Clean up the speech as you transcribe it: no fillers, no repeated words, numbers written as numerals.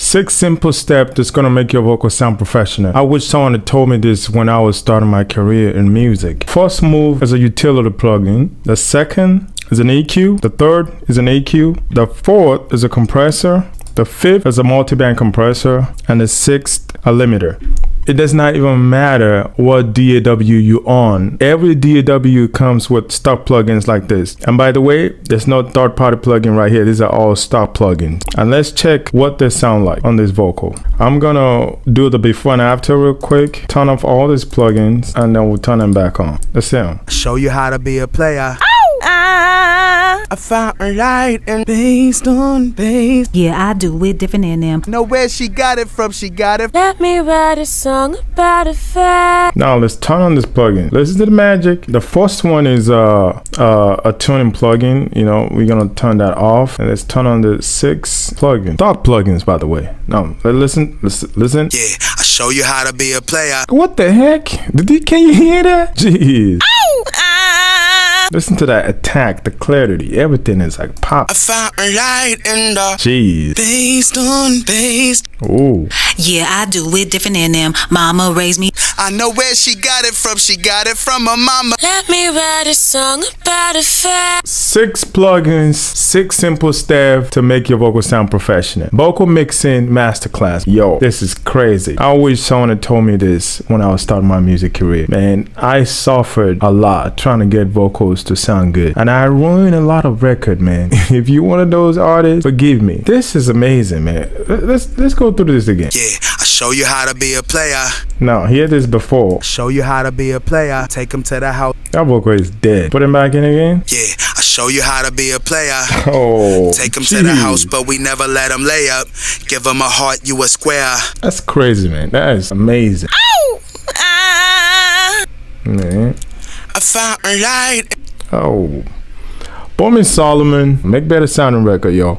6 simple steps that's gonna make your vocal sound professional. I wish someone had told me this when I was starting my career in music. First move is a utility plugin. The second is an EQ. The third is an EQ. The fourth is a compressor. The fifth is a multiband compressor. And the sixth, a limiter. It does not even matter what DAW you on. Every DAW comes with stock plugins like this. And by the way, there's no third-party plugin right here. These are all stock plugins. And let's check what they sound like on this vocal. I'm gonna do the before and after real quick. Turn off all these plugins and then we'll turn them back on. Let's see them. Show you how to be a player. I found a light and based on bass. Yeah, I do it different than them. Know where she got it from, she got it. Let me write a song about a fact. Now let's turn on this plugin. Listen to the magic. The first one is a tuning plugin. You know, we're gonna turn that off. And let's turn on the 6 plugins. Stock plugins, by the way. Now, listen. Yeah, I show you how to be a player. What the heck? Can you hear that? Jeez. Listen to that attack, the clarity, everything is like pop. I found a light in the Jeez. based on bass. Ooh. Yeah, I do it different than them. Mama raised me. I know where she got it from her mama. Let me write a song about a fact. 6 plugins, 6 simple steps to make your vocal sound professional. Vocal mixing masterclass. Yo, this is crazy. I wish someone had told me this when I was starting my music career. Man, I suffered a lot trying to get vocals to sound good. And I ruined a lot of record, man. If you're one of those artists, forgive me. This is amazing, man. Let's go through this again. Yeah, I show you how to be a player. Now, hear this before. Show you how to be a player. Take him to the house. That vocal is dead. Put him back in again. Yeah, I show you how to be a player. Oh, take him to the house, but we never let him lay up. Give him a heart, you a square. That's crazy, man. That is amazing. Man. I found a light. Oh. Bowman Solomon, make better sounding record, y'all.